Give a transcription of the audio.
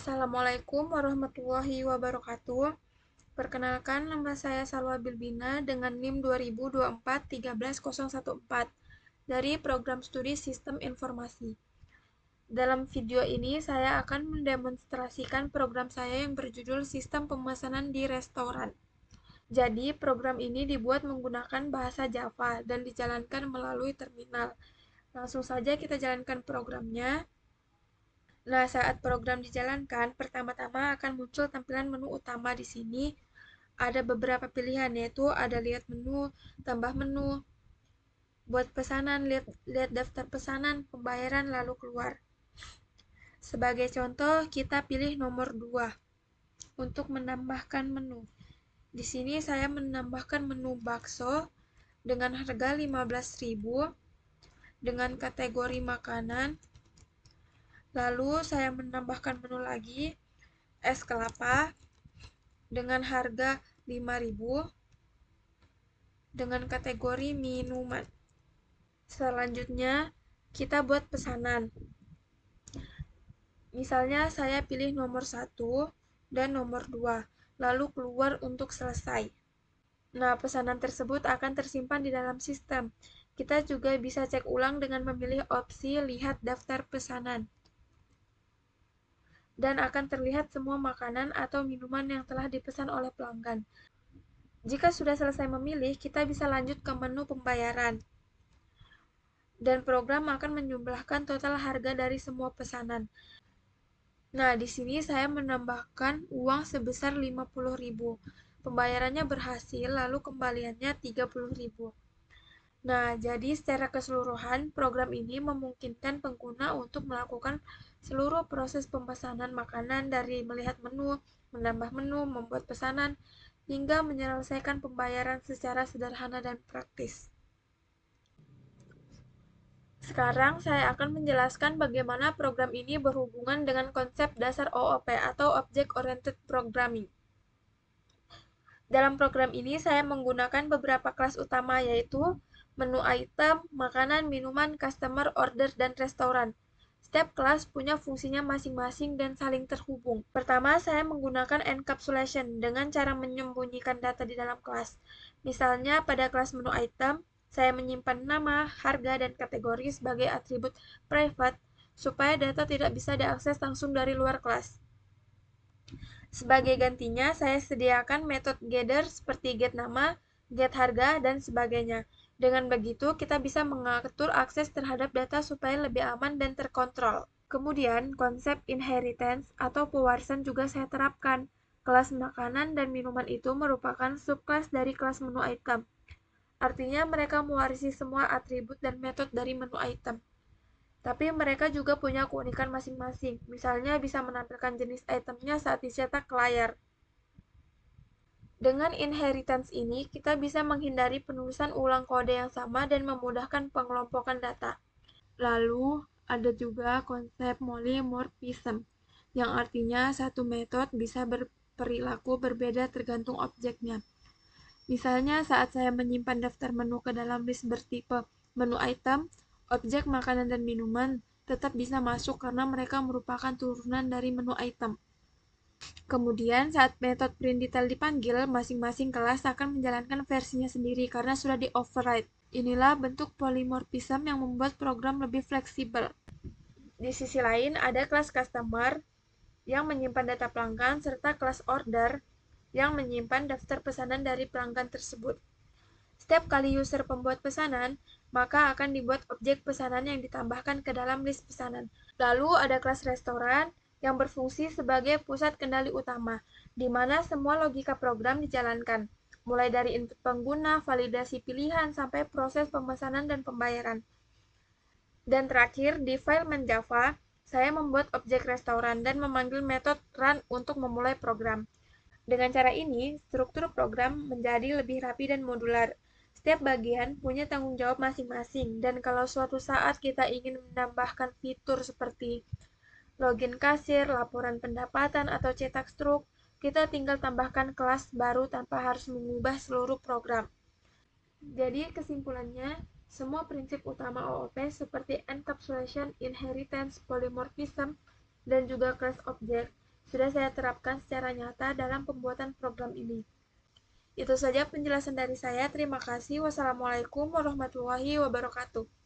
Assalamualaikum warahmatullahi wabarakatuh. Perkenalkan, nama saya Salwa Bilbina dengan NIM 2024-13014 dari Program Studi Sistem Informasi. Dalam video ini, saya akan mendemonstrasikan program saya yang berjudul Sistem Pemesanan di Restoran. Jadi, program ini dibuat menggunakan bahasa Java dan dijalankan melalui terminal. Langsung saja kita jalankan programnya. Nah, saat program dijalankan, pertama-tama akan muncul tampilan menu utama di sini. Ada beberapa pilihan, yaitu ada lihat menu, tambah menu, buat pesanan, lihat daftar pesanan, pembayaran, lalu keluar. Sebagai contoh, kita pilih nomor 2 untuk menambahkan menu. Di sini saya menambahkan menu bakso dengan harga 15.000 dengan kategori makanan. Lalu saya menambahkan menu lagi, es kelapa dengan harga 5.000 dengan kategori minuman. Selanjutnya, kita buat pesanan. Misalnya saya pilih nomor 1 dan nomor 2, lalu keluar untuk selesai. Nah, pesanan tersebut akan tersimpan di dalam sistem. Kita juga bisa cek ulang dengan memilih opsi lihat daftar pesanan. Dan akan terlihat semua makanan atau minuman yang telah dipesan oleh pelanggan. Jika sudah selesai memilih, kita bisa lanjut ke menu pembayaran. Dan program akan menjumlahkan total harga dari semua pesanan. Nah, di sini saya menambahkan uang sebesar 50.000. Pembayarannya berhasil, lalu kembaliannya 30.000. Nah, jadi secara keseluruhan, program ini memungkinkan pengguna untuk melakukan seluruh proses pemesanan makanan dari melihat menu, menambah menu, membuat pesanan, hingga menyelesaikan pembayaran secara sederhana dan praktis. Sekarang saya akan menjelaskan bagaimana program ini berhubungan dengan konsep dasar OOP atau Object Oriented Programming. Dalam program ini saya menggunakan beberapa kelas utama, yaitu menu item, makanan, minuman, customer, order, dan restoran. Setiap kelas punya fungsinya masing-masing dan saling terhubung. Pertama, saya menggunakan encapsulation dengan cara menyembunyikan data di dalam kelas. Misalnya, pada kelas menu item, saya menyimpan nama, harga, dan kategori sebagai atribut private supaya data tidak bisa diakses langsung dari luar kelas. Sebagai gantinya, saya sediakan metode gather seperti get nama, get harga, dan sebagainya. Dengan begitu, kita bisa mengatur akses terhadap data supaya lebih aman dan terkontrol. Kemudian, konsep inheritance atau pewarisan juga saya terapkan. Kelas makanan dan minuman itu merupakan subkelas dari kelas menu item. Artinya, mereka mewarisi semua atribut dan metode dari menu item. Tapi mereka juga punya keunikan masing-masing. Misalnya bisa menampilkan jenis itemnya saat dicetak ke layar. Dengan inheritance ini, kita bisa menghindari penulisan ulang kode yang sama dan memudahkan pengelompokan data. Lalu, ada juga konsep polymorphism, yang artinya satu metode bisa berperilaku berbeda tergantung objeknya. Misalnya, saat saya menyimpan daftar menu ke dalam list bertipe menu item, objek makanan dan minuman tetap bisa masuk karena mereka merupakan turunan dari menu item. Kemudian, saat metode print detail dipanggil, masing-masing kelas akan menjalankan versinya sendiri karena sudah di-override. Inilah bentuk polymorphism yang membuat program lebih fleksibel. Di sisi lain, ada kelas customer yang menyimpan data pelanggan serta kelas order yang menyimpan daftar pesanan dari pelanggan tersebut. Setiap kali user pembuat pesanan, maka akan dibuat objek pesanan yang ditambahkan ke dalam list pesanan. Lalu ada kelas restoran yang berfungsi sebagai pusat kendali utama, di mana semua logika program dijalankan, mulai dari input pengguna, validasi pilihan, sampai proses pemesanan dan pembayaran. Dan terakhir, di file main Java, saya membuat objek restoran dan memanggil metode run untuk memulai program. Dengan cara ini, struktur program menjadi lebih rapi dan modular. Setiap bagian punya tanggung jawab masing-masing, dan kalau suatu saat kita ingin menambahkan fitur seperti login kasir, laporan pendapatan, atau cetak struk, kita tinggal tambahkan kelas baru tanpa harus mengubah seluruh program. Jadi kesimpulannya, semua prinsip utama OOP seperti encapsulation, inheritance, polymorphism, dan juga class object sudah saya terapkan secara nyata dalam pembuatan program ini. Itu saja penjelasan dari saya. Terima kasih. Wassalamualaikum warahmatullahi wabarakatuh.